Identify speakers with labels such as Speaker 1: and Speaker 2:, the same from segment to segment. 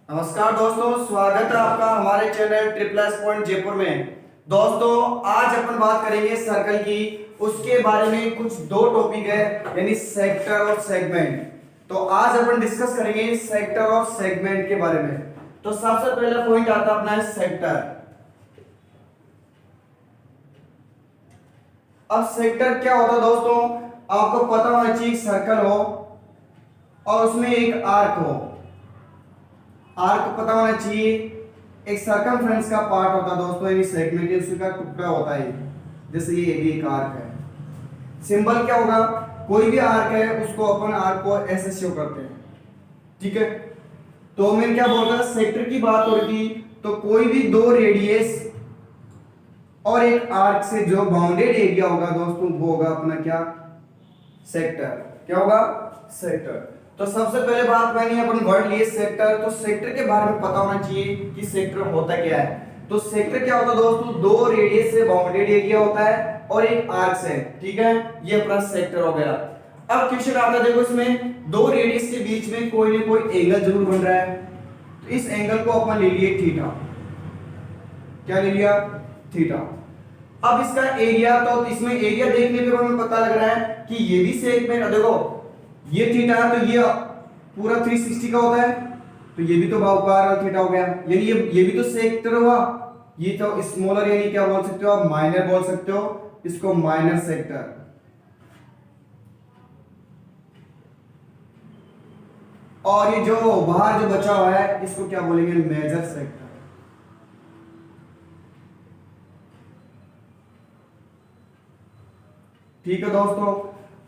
Speaker 1: नमस्कार दोस्तों, स्वागत है आपका हमारे channel triple S point Jaipur में। दोस्तों आज अपन बात करेंगे सर्कल की। उसके बारे में कुछ दो टॉपिक है, यानी सेक्टर और सेगमेंट। तो आज अपन डिस्कस करेंगे सेक्टर और सेगमेंट के बारे में। तो सबसे पहला पॉइंट आता अपना है सेक्टर। अब सेक्टर क्या होता है दोस्तों, आपको पता होना चाहिए सर्कल हो और उसमें एक आर्क हो। आर्क पता होना चाहिए, एक सर्कमफ्रेंस का पार्ट होता है दोस्तों, यानी सेगमेंट उसका टुकड़ा होता है। जैसे ये भी एक आर्क है। सिंबल क्या होगा, कोई भी आर्क है उसको अपन आर्क को ऐसे शो करते हैं, ठीक है। तो मैं क्या बोल रहा था, सेक्टर की बात हो रही थी, तो कोई भी दो रेडियस और एक आर्क से जो बाउंडेड एरिया होगा दोस्तों, वो होगा अपना क्या, सेक्टर। क्या होगा, सेक्टर। तो सबसे पहले बात मैंने अपन वर्ड लिए सेक्टर। तो सेक्टर के बारे में पता होना चाहिए कि सेक्टर होता क्या है। तो सेक्टर क्या होता है दोस्तों, दो रेडियस से बाउंडेड एरिया होता है और एक आर्क से, ठीक है। ये अपना सेक्टर हो गया। अब क्वेश्चन आता है, देखो इसमें दो रेडियस के बीच में कोई ना कोई एंगल जरूर बन रहा है। तो इस एंगल को अपन ले लिए थीटा। क्या ले लिया, थीटा। अब इसका एरिया, तो इसमें एरिया देखने पे हमें पता लग रहा है कि ये भी सेगमेंट, देखो ये थीटा है तो ये पूरा 360 का होता है, तो ये भी तो बाहुकार थीटा हो गया, यानी ये भी तो सेक्टर हुआ। ये तो स्मॉलर, यानी क्या बोल सकते हो आप, माइनर बोल सकते हो इसको, माइनर सेक्टर। और ये जो बाहर जो बचा हुआ है इसको क्या बोलेंगे, मेजर सेक्टर। ठीक है दोस्तों।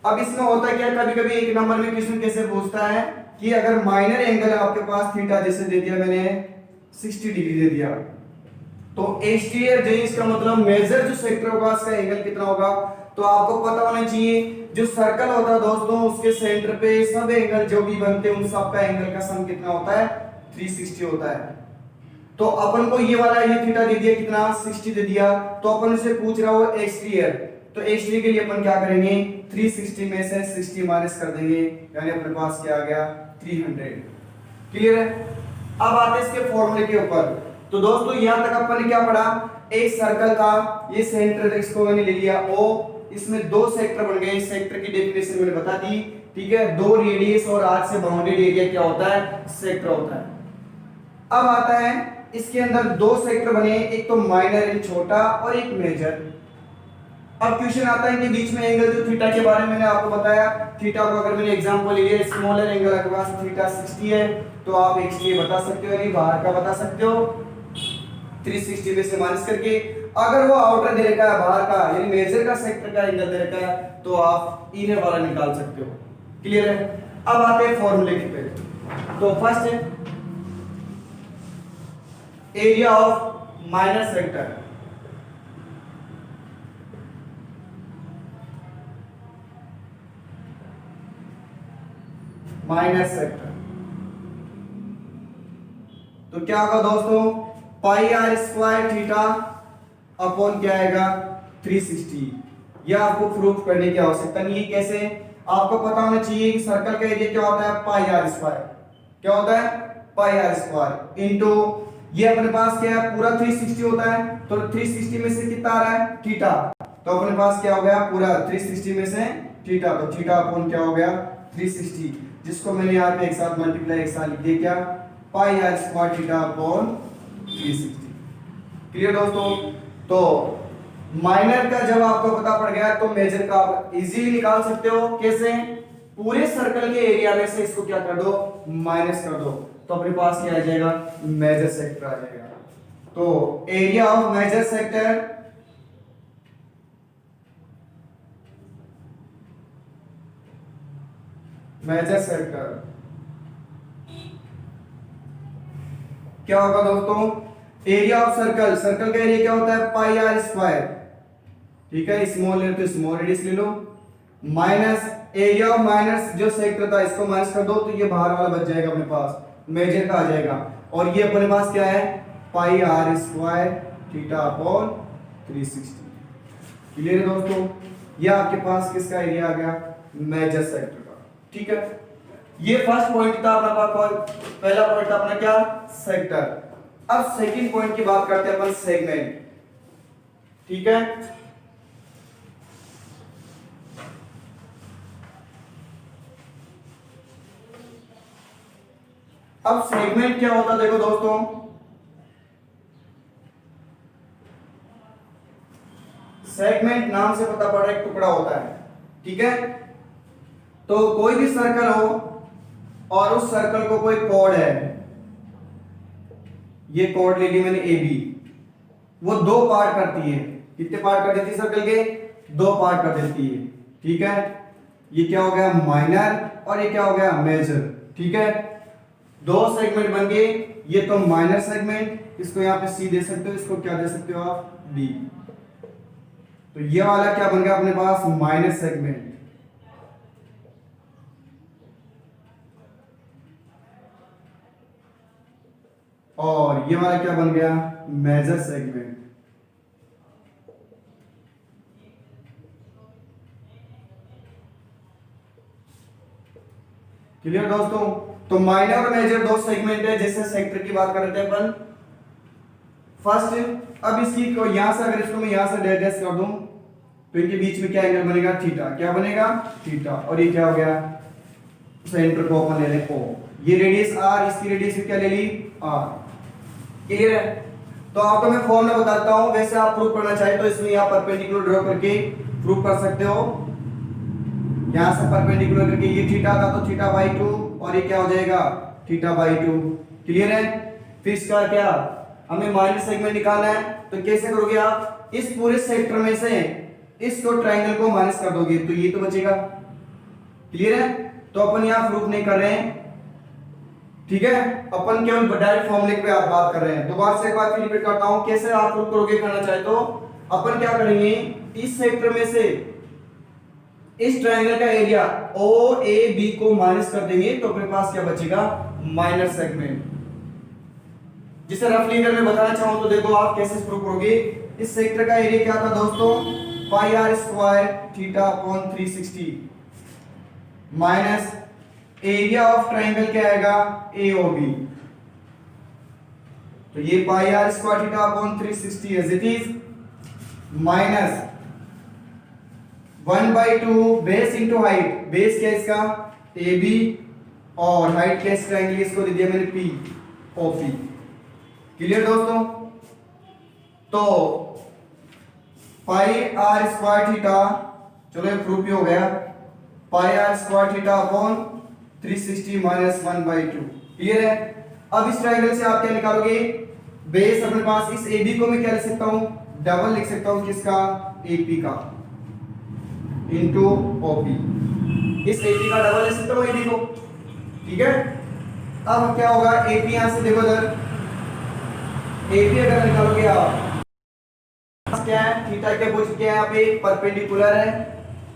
Speaker 1: अब इसमें होता क्या, कभी कभी एक नंबर में क्वेश्चन कैसे पूछता है कि अगर माइनर एंगल आपके पास थीटा जैसे दे दिया मैंने 60 डिग्री दे दिया, तो एक्सटीरियर जो इसका मतलब मेजर जो सेक्टर होगा उसका एंगल कितना होगा। तो आपको पता होना चाहिए, जो सर्कल होता है दोस्तों उसके सेंटर पे सब एंगल जो भी बनते हैं उन सब का एंगल का सम कितना होता है, 360 होता है। तो अपन को ये वाला ये थीटा दे दिया कितना, 60 दे दिया, तो अपन से पूछ रहा हो एक्सटीरियर। तो एक्सटीरियर के लिए अपन क्या करेंगे, 360 में से 60 माइनस कर देंगे, यानी अपने पास क्या आ गया, 300। क्लियर है। अब आते हैं इसके फॉर्मूले के ऊपर। तो दोस्तों यहां तक अपन ने क्या पढ़ा, एक सर्कल था, ये सेंटर इसको मैंने ले लिया O, इसमें दो सेक्टर बन गए। सेक्टर की डेफिनेशन मैंने बता दी, ठीक है। दो रेडियस और आर्क से बाउंडेड एरिया क्या होता है, सेक्टर होता है। अब आता है इसके अंदर दो सेक्टर बने, एक तो माइनर यानी छोटा और एक मेजर। अब क्वेश्चन आता है कि बीच में एंगल जो थीटा के बारे में मैंने आपको बताया, थीटा को अगर मैंने एग्जांपल लिया, स्मॉलर एंगल आपके पास थीटा 60 है, तो आप एक्सटीरियर बता सकते हो, यानी बाहर का बता सकते हो 360 में से माइनस करके। अगर वो आउटर दे रखा है बाहर का, यानी मेजर का सेक्टर का एंगल दे रखा है, तो आप इनर वाला निकाल सकते हो। क्लियर है। अब आते हैं फॉर्मूले पे। तो फर्स्ट है area of minor sector. Minus sector तो क्या होगा दोस्तों, pi r square theta upon क्या आएगा, 360। यह आपको प्रूफ करने की आवश्यकता नहीं है। कैसे, आपको पता होना चाहिए कि सर्कल का एरिया क्या होता है, पाई आर स्क्वायर। क्या होता है, पाई आर स्क्वायर इनटू ये अपने पास क्या है, पूरा 360 होता है, तो 360 में से कितना आ रहा है, थीटा। तो अपने पास क्या हो गया, पूरा 360 में से थीटा, तो थीटा अपॉन क्या हो गया, 360, जिसको मैंने यहाँ पे एक साथ मल्टीप्लाई एक साथ लिख दिया, क्या, pi r square theta upon 360। Clear दोस्तों। तो माइनर का जब आपको पता पड़ गया, तो मेजर का आप इजीली निकाल सकते हो। कैसे, पूरे सर्कल के एरिया में से इसको क्या कर दो, माइनस कर दो, तो अपने पास क्या आ जाएगा, मेजर सेक्टर आ जाएगा। तो एरिया ऑफ मेजर सेक्टर क्या होगा दोस्तों, एरिया ऑफ सर्कल, सर्कल का एरिया क्या होता है, पाई आर स्क्वायर, ठीक है। स्मॉल है तो स्मॉल रेडियस ले लो, माइनस एरिया ऑफ माइनस जो सेक्टर था इसको माइनस कर दो, तो ये बाहर वाला बच जाएगा अपने पास, मेजर का आ जाएगा। और ये अपने पास क्या है, pi r square theta upon 360। Clear है दोस्तों। ये आपके पास किसका एरिया आ गया, मेजर सेक्टर का, ठीक है। ये फर्स्ट पॉइंट था अपना पहला पॉइंट था अपना क्या, सेक्टर। अब सेकंड पॉइंट की बात करते हैं अपन, सेगमेंट। ठीक है, अब सेगमेंट क्या होता है देखो दोस्तों, सेगमेंट नाम से पता पड़ रहा है एक टुकड़ा होता है। ठीक है, तो कोई भी सर्कल हो और उस सर्कल को कोई कोड है, ये कोड ले ली मैंने ए बी, वो दो पार्ट करती है। कितने पार्ट कर देती है सर्कल के, दो पार्ट कर देती है। ठीक है, ये क्या हो गया माइनर और ये क्या हो गया मेजर। ठीक है, दो सेगमेंट बन गए, ये तो माइनर सेगमेंट, इसको यहां पे सी दे सकते हो, इसको क्या दे सकते हो आप, डी। तो ये वाला क्या बन गया अपने पास, माइनर सेगमेंट। और ये वाला क्या बन गया, मेजर सेगमेंट। क्लियर दोस्तों, तो माइनर और मेजर दो सेगमेंट है, जैसे सेक्टर की बात कर रहे थे अपन फर्स्ट। अब इसी को यहां से अगर इसको मैं यहां से डैश कर दूं तो इनके बीच में क्या एंगल बनेगा, थीटा। क्या बनेगा, थीटा। और ये क्या हो गया, सेंटर को अपन ले लें ओ, ये रेडियस आर, इसकी रेडियस क्या ले ली आर। क्लियर है, तो आपको मैं फॉर्मूला बताता हूं, वैसे आप प्रूफ करना चाहे तो इसमें आप परपेंडिकुलर ड्रॉ करके प्रूफ कर सकते हो। यहां से परपेंडिकुलर करके ये थीटा था तो थीटा बाई 2 और ये क्या हो जाएगा, थीटा बाई 2। क्लियर है, फिर इसका क्या, हमें माइनस सेगमेंट निकालना है, तो कैसे करोगे आप, इस पूरे सेक्टर में से इसको ट्रायंगल को माइनस कर दोगे तो ये तो बचेगा। क्लियर है, तो अपन यहां प्रूफ नहीं कर रहे हैं। ठीक है, अपन केवल डायरेक्ट फॉर्मूले पे आप बात कर रहे हैं। दोबारा से एक बार फिर रिपीट करता हूं, कैसे आप प्रूफ करोगे करना चाहे तो अपन क्या करेंगे, इस सेक्टर में से इस ट्रायंगल का एरिया ओ ए बी को माइनस कर देंगे तो अपने पास क्या बचेगा, माइनर सेगमेंट। जिसे रफली अगर मैं बताना चाहूं तो देखो आप कैसे प्रूव करोगे। इस सेक्टर का एरिया क्या था दोस्तों, pi r square theta upon 360 minus area of triangle क्या आएगा, ए ओ बी। तो ये pi r square theta upon 360 as it is minus 1/2 base into height, base क्या इसका ए बी और हाइट क्या इसका ट्रायंगल, इसको दे दिया मैंने पी ओ पी। क्लियर दोस्तों, तो पाई आर स्क्वायर थीटा, चलो ये प्रूफ भी हो गया, pi r square theta upon 360 minus 1/2। Clear है, अब इस ट्रायंगल से आप क्या निकालोगे, बेस अपने पास इस ए बी को मैं क्या लिख सकता हूं, डबल लिख सकता हूं किसका, ए पी का इंटू ओपी। इस एपी का डबल ले सकते हो एबी को। ठीक है, अब क्या होगा, एपी यहां से देखो इधर, एपी अगर निकालोगे आप क्या है, थीटा के पूछ क्या है, यहाँ पे परपेंडिकुलर है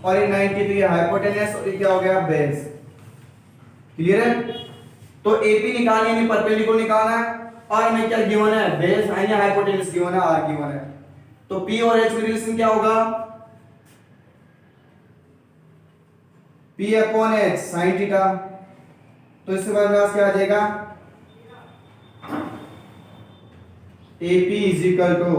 Speaker 1: और ये 90 तो ये हाइपोटेनस और ये क्या हो गया, बेस। क्लियर है, तो एपी निकालनी है, परपेंडिकुलर निकालना है, और में क्या गिवन है, बेस है या हाइपोटेनस गिवन है, आर गिवन है। तो पी और एच में रिलेशन क्या होगा, P upon H sine theta. तो इससे बाद में क्या आ जाएगा, AP इज इक्वल टू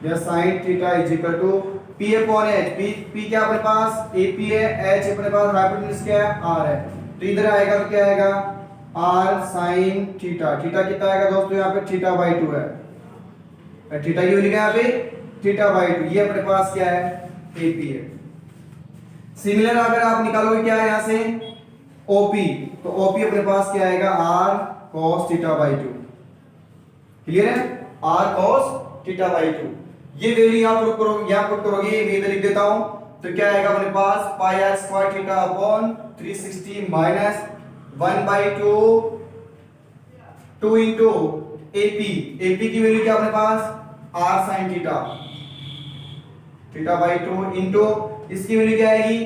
Speaker 1: या sine theta is equal to P upon H. P क्या अपने पास AP है, H अपने पास हाइपोटेनस क्या है, R है। तो इधर आएगा तो क्या आएगा, R साइन थीटा। थीटा कितना आएगा दोस्तों, यहाँ पे थीटा बाई 2 है, थीटा की वैल्यू क्या है यहाँ पे, थीटा बाई 2। ये अपने पास क्या है, AP है। सिमिलर अगर आप निकालोगे क्या है यहाँ से, OP, तो OP अपने पास क्या आएगा, R cos theta by 2। Clear है, R cos थीटा बाई 2। ये वैल्यू यहाँ पुट करोगे, यहाँ पुट करोगे, ये मैं लिख देता हूं, तो क्या आएगा अपने पास, pi r square theta upon 360 minus 1/2 2 into AP। AP की वैल्यू क्या अपने पास, R sin theta, theta by 2 into इसकी वैल्यू क्या आएगी,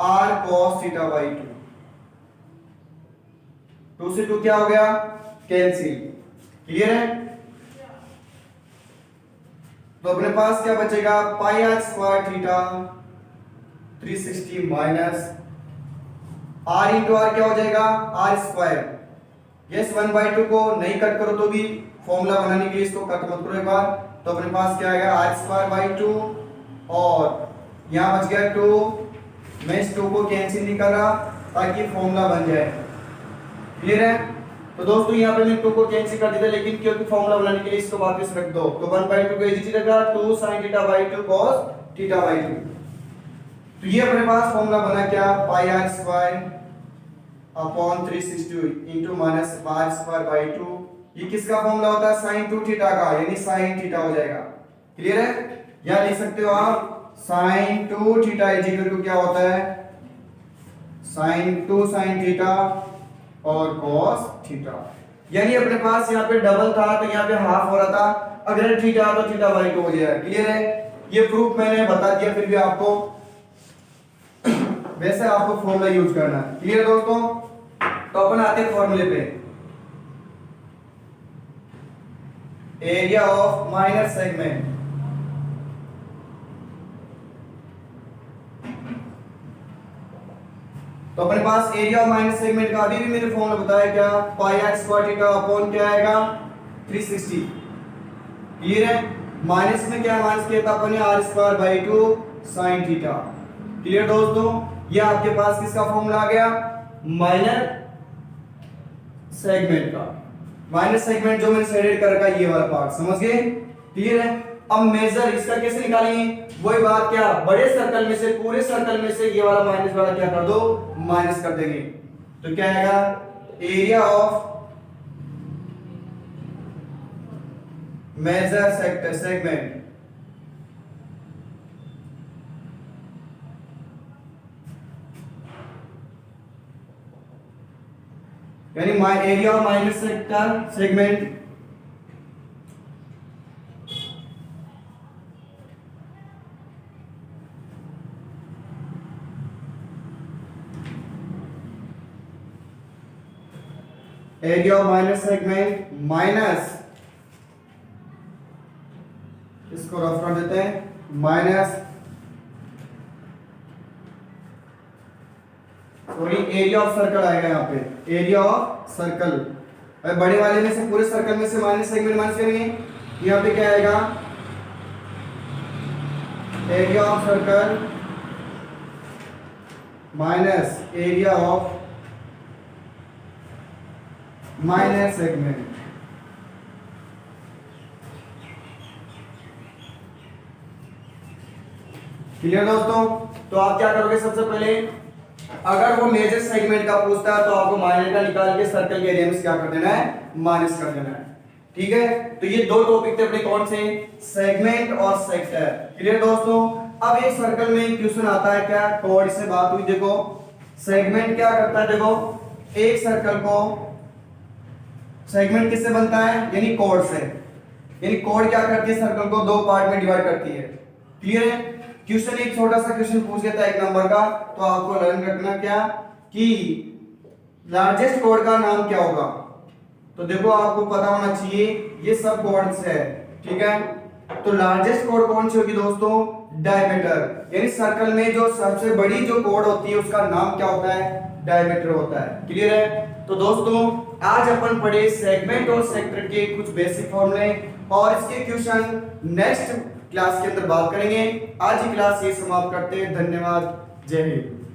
Speaker 1: R cos थीटा बाई 2। 2 से 2 क्या हो गया, कैंसिल। क्लियर है, तो अपने पास क्या बचेगा, pi r square theta 360 minus r into r क्या हो जाएगा, आर स्क्वायर। यस 1/2 को नहीं कट करो तो भी फॉर्मूला बनाने के लिए इसको कट मत करो एक बार, तो अपने पास क्या आएगा आर स्क्वायर बाई 2 और यहाँ बच गया 2। मैं इस 2 को कैंसिल नहीं कर रहा ताकि फॉर्मूला बन जाए। क्लियर है? तो दोस्तों यहाँ पे मैं 2 को कैंसिल कर देता, लेकिन क्योंकि फॉर्मूला बनाने के लिए इसको वापस रख दो, तो 1/2 को इजी रहेगा 2 sin theta by 2 cos theta by 2। तो ये अपने पास फॉर्मूला बना क्या, pi r square upon 360 into minus r square by 2। ये किसका फॉर्मूला होता है, sin 2 थीटा का, यानी sin थीटा हो जाएगा। क्लियर है? या लिख सकते हो आप sin 2 theta is equal to क्या होता है, sin 2 sin थीटा और cos थीटा। यानी अपने पास यहाँ पे डबल था तो यहाँ पे हाफ हो रहा था, अगर थीटा तो थीटा बाई 2 हो जाएगा। क्लियर है? ये प्रूफ मैंने बता दिया, फिर भी आपको वैसे आपको फॉर्मूला यूज करना है। क्लियर दोस्तों? तो अपन आते हैं फॉर्मूले पे। एरिया ऑफ माइनर सेगमेंट, तो अपने पास एरिया ऑफ माइनर सेगमेंट का अभी भी मैंने फॉर्मूला बताया क्या, pi r square theta upon क्या आएगा 360। क्लियर है? माइनस में क्या माइनस किया था अपन ने, R square by 2 sin theta. Clear दोस्तों? ये आपके पास किसका फॉर्मूला आ गया, माइनर सेगमेंट का। माइनर सेगमेंट जो मैंने शेडेड कर रखा है ये वाला पार्ट, समझ गए? क्लियर है? अब मेजर इसका कैसे निकालेंगे, वही बात, क्या बड़े सर्कल में से, पूरे सर्कल में से ये वाला माइनस वाला क्या कर दो, माइनस कर देंगे। तो क्या आएगा, area of major sector segment यानी area of minor sector segment area of minor segment minus, इसको रफ कर देते हैं, minus sorry area of circle आएगा यहाँ पे, एरिया ऑफ सर्कल। बड़े वाले में से, पूरे सर्कल में से माइनस सेगमेंट माइनस करेंगे, यहाँ पे क्या आएगा, area of circle minus area of minor segment. Clear दोस्तों? तो आप क्या करोगे, सबसे पहले अगर वो मेजर सेगमेंट का पूछता है तो आपको माइनर का निकाल के सर्कल के एरिया में क्या कर देना है, माइनस कर देना है। ठीक है? तो ये दो टॉपिक थे अपने, कौन से, सेगमेंट और सेक्टर। क्लियर दोस्तों? अब एक सर्कल में क्वेश्चन आता है क्या, कोड से बात हुई, देखो सेगमेंट क्या करता है, देखो एक सर्कल को सेगमेंट किससे बनता है, यानी कोड से। यानी कोड क्या करती है, सर्कल को दो पार्ट में डिवाइड करती है। क्लियर है? क्वेश्चन एक छोटा सा क्वेश्चन पूछ लेता है एक नंबर का, तो आपको लर्न रखना क्या कि लार्जेस्ट कोड का नाम क्या होगा। तो देखो आपको पता होना चाहिए ये सब कोड्स है। ठीक है? तो लार्जेस्ट कोड कौन सी होगी दोस्तों, डायमीटर। यानी सर्कल में जो सबसे बड़ी जो कोड होती है उसका नाम क्या होता है, डायमीटर होता है। क्लियर है? तो दोस्तों आज अपन पढ़े सेगमेंट और सेक्टर के कुछ बेसिक फॉर्मूले, और इसके क्वेश्चन नेक्स्ट क्लास के अंदर बात करेंगे। आज की क्लास ये समाप्त करते हैं। धन्यवाद। जय हिंद।